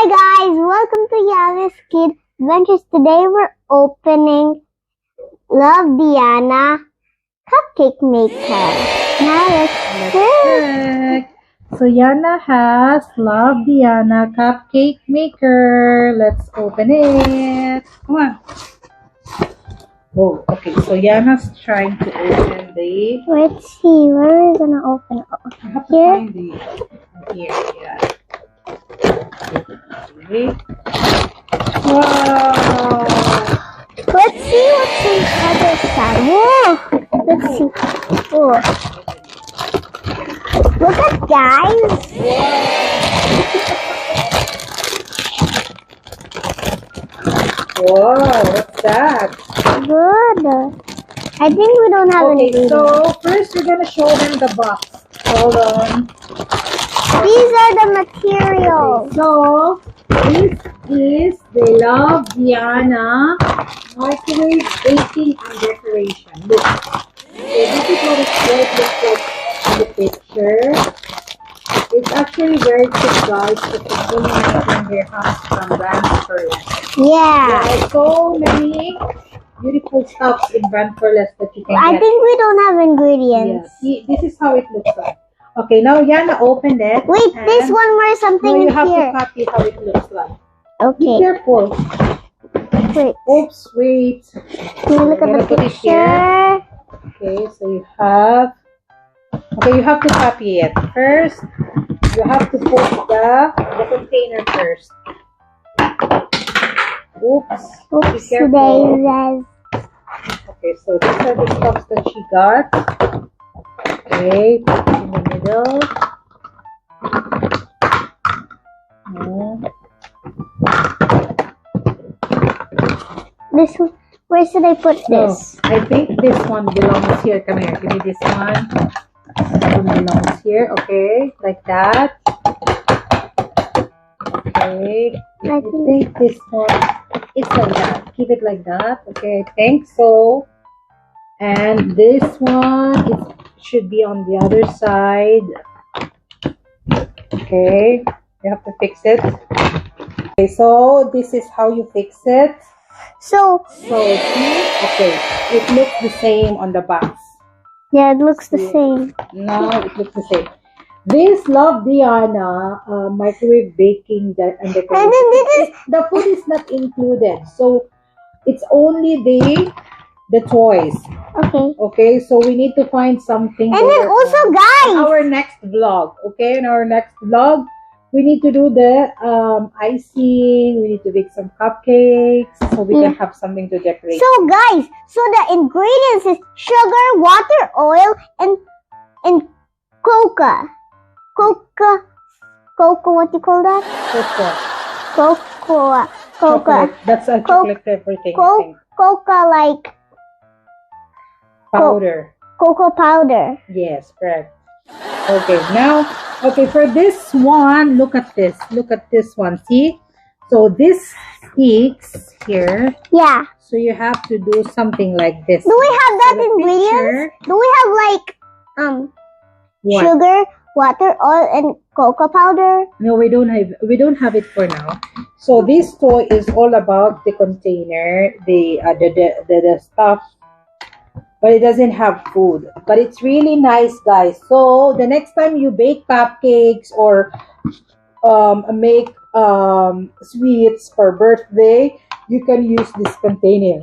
Hi guys, welcome to Yavis Kid Adventures. Today we're opening Love Diana Cupcake Maker. Now let's Check. So Yana has Love Diana Cupcake Maker. Let's open it. Come on. Oh, okay. So Yana's trying to open the. Let's see, where are we gonna open it? I have to Here? find the. Here, yeah. Okay. Wow. Let's see what's on the other side. Whoa! Let's see. Whoa. Look at guys. Wow, what's that? Good. I think we don't have any. Okay, so first we're gonna show them the box. Hold on. These are the materials. So this is the Love Diana microwave baking and decoration. Look, okay, this is what it looks like in the picture. It's actually very cute, guys. It's only making their house from Brand Furless. Yeah. There are so many beautiful stuffs in Brand Furless that you can I get. think we don't have ingredients. Yes. See, this is how it looks like. Okay, now Yana opened it. Wait, and there's one more something now you in have here. to copy how it looks like. Be Okay, careful. wait. Oops, wait. Can you look I'm at gonna the put it here. picture? Okay, so you have. Okay, you have to copy it first. You have to put the container first. Oops. Be Oops, careful. daisies. Okay, so these are the stuffs that she got. Okay, put it in the middle. This one. Where should I put No, this? I think this one belongs here. Come here, give me this one. That one belongs here. Okay, like that. Okay, I think this one is like that. Keep it like that. Okay, I think so. And this one should be on the other side. Okay, you have to fix it. Okay, so this is how you fix it. So, So see, okay, it looks the same on the box. yeah, it looks the same. Now it looks the same. This Love Diana microwave baking and decoration. And then this is The food is not included, so it's only the toys. okay. Okay, so we need to find something. And then there also, in guys. our next vlog. Okay, in our next vlog, we need to do the icing. We need to bake some cupcakes so we can have something to decorate. So, guys, so the ingredients is sugar, water, oil, and coca. Coca. What do you call that? Cocoa. Chocolate. That's a chocolate everything. I think. Coca like Powder. cocoa powder. Yes, correct. Okay, now, okay, for this one, look at this. Look at this one. See? So this sticks here. Yeah. So you have to do something like this. Do we have that So the ingredients? picture- Do we have like What? sugar, water, oil, and cocoa powder? No, we don't have it for now. So this toy is all about the container, the stuff, but it doesn't have food. But it's really nice, guys. So the next time you bake cupcakes or make sweets for birthday, you can use this container,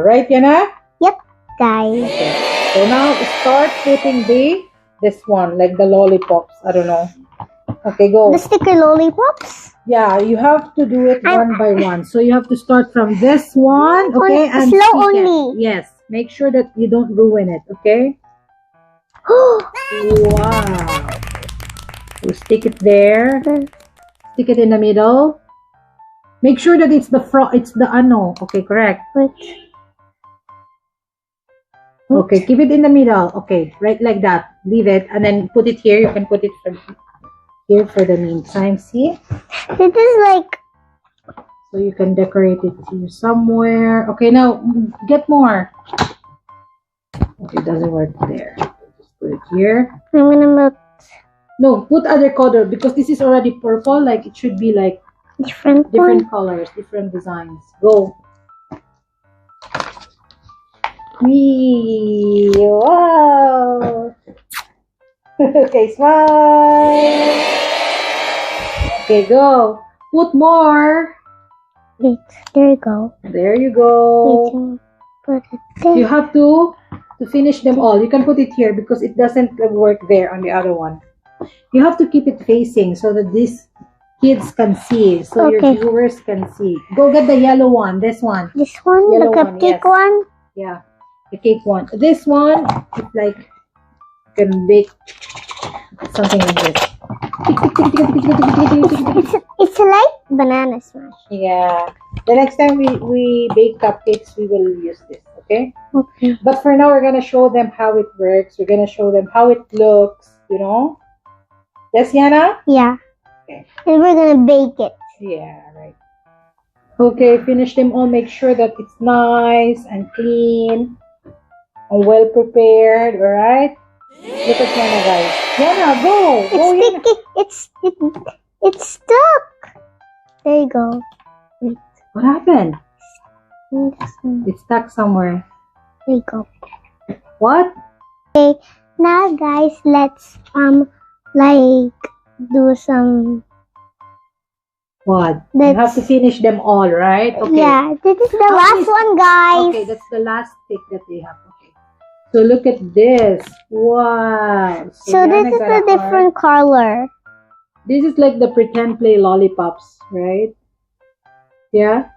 right, Yana? Yep, guys. Okay. So now start putting this one, like the lollipops. I don't know. Okay, go. The sticker lollipops. Yeah, you have to do it one by one. So you have to start from this one, okay? And slow stick it. only. Yes. Make sure that you don't ruin it, okay? Wow. So stick it there. Stick it in the middle. Make sure that it's the front. It's the ano. Okay, correct. Which? Okay, keep it in the middle. Okay, right like that. Leave it and then put it here. You can put it from here for the meantime. See? This is like. So you can decorate it here somewhere. Okay, now get more. Okay, it doesn't work there. Just put it here. I'm gonna No, put other color because this is already purple. Like it should be like Different one. Different colors, different designs. Go. Wee! Wow! Okay, smile. Okay, go. Put more. Wait, there you go. There you Wait, go. put it there. You have to finish them all. You can put it here because it doesn't work there on the other one. You have to keep it facing so that these kids can see, so your Okay. viewers can see. Go get the yellow one. This one. This one, Yellow the one, cupcake yes. one. Yeah, the cake one. This one, it's like you can bake something like this. It's like banana smash. Yeah. The next time we bake cupcakes, we will use this. Okay. Okay. But for now, we're gonna show them how it works. We're gonna show them how it looks. You know. Yes, Yana. Yeah. Okay. And we're gonna bake it. Yeah. Right. Okay. Finish them all. Make sure that it's nice and clean and well prepared. All right. Look at Yana, guys. Yana, go. Go, It's Yana. sticky. It's stuck. There you go. Wait. What happened? This one. It's stuck somewhere. There you go. What? Now, guys, let's like do some. What? You have That's- to finish them all, right? Okay. Yeah, this is the How last many- one, guys. Okay, that's the last stick that they have. Okay. So look at this. Wow. So Yana this is got a heart. different color. This is like the pretend play lollipops, right? Yeah.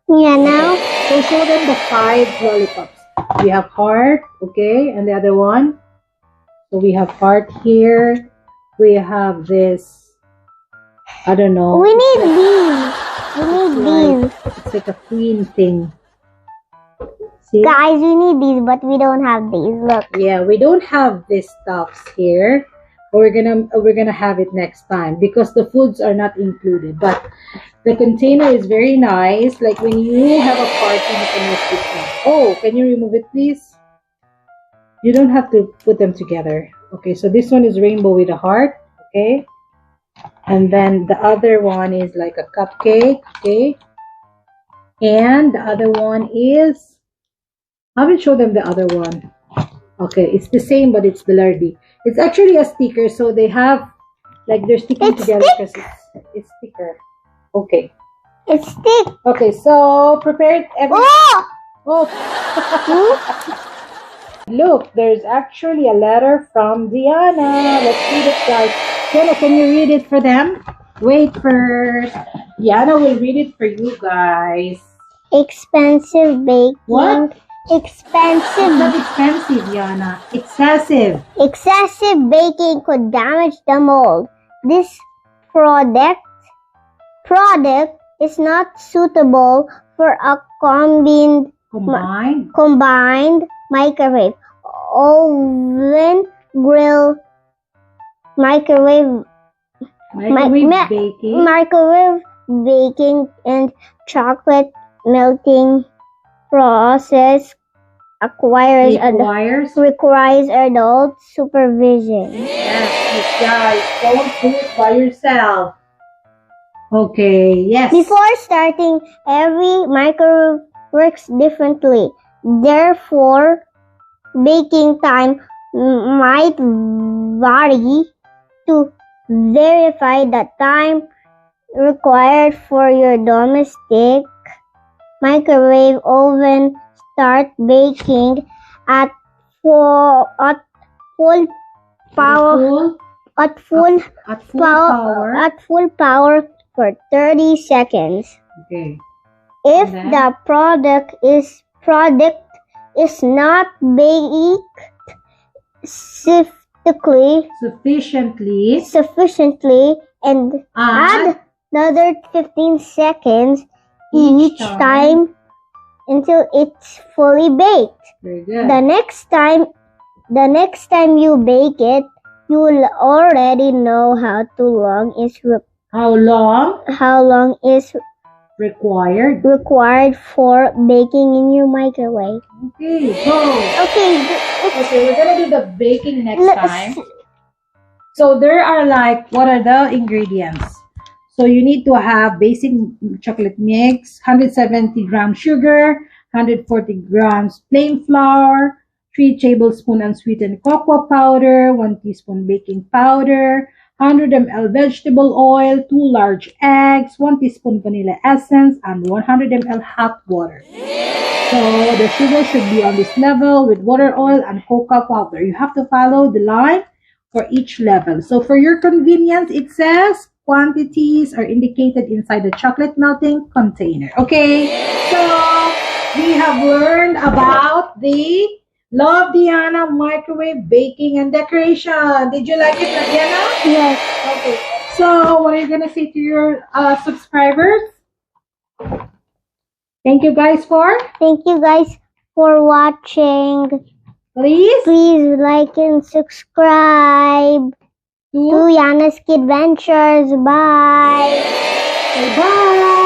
Yeah, now. So show them the 5 lollipops. We have heart, okay, and the other one. So we have heart here. We have this. I don't know. We need these. We need these. It's like a queen thing. See? Guys, we need these, but we don't have these. Look. Yeah, we don't have these stuffs here. We're gonna have it next time because the foods are not included. But the container is very nice. Like when you have a party, you can use this one. Oh, can you remove it, please? You don't have to put them together. Okay, so this one is rainbow with a heart. Okay, and then the other one is like a cupcake. Okay, and the other one is. I will show them the other one. Okay, it's the same, but it's the lardy. It's actually a sticker, so they have like they're sticking It's together because it's sticker. Okay. It's stick. Okay, so prepared everything. Oh! Oh. Look, there's actually a letter from Diana. Let's read it, guys. Diana, can you read it for them? Wait first. Diana will read it for you guys. Expensive baking. What? It's Expensive. not expensive, Diana. Excessive. Excessive baking could damage the mold. This product is not suitable for a combined microwave, oven, grill, microwave baking, and chocolate melting process requires adult supervision. Yes, guys, don't do it by yourself. Okay, yes. Before starting, every microwave works differently. Therefore, baking time might vary. To verify the time required for your domestic microwave oven, start baking at full power At full power for 30 seconds. Okay. If And then? the product is not baked sufficiently and add another 15 seconds each time until it's fully baked. Very good. The next time you bake it, you will already know how long is Required. required for baking in your microwave. Okay, go. Okay, Okay, we're gonna do the baking next let's- time. So there are like, what are the ingredients? So you need to have basic chocolate mix, 170 grams sugar, 140 grams plain flour, 3 tablespoons unsweetened cocoa powder, 1 teaspoon baking powder, 100 ml vegetable oil, 2 large eggs, 1 teaspoon vanilla essence, and 100 ml hot water. So the sugar should be on this level with water, oil, and cocoa powder. You have to follow the line for each level. So for your convenience, it says quantities are indicated inside the chocolate melting container. Okay, so we have learned about the Love Diana microwave baking and decoration. Did you like it, Diana? Yes. Okay. So what are you going to say to your subscribers? Thank you guys for Thank you guys for watching. please Please like and subscribe to to Yana's Kid Ventures. Bye. say bye.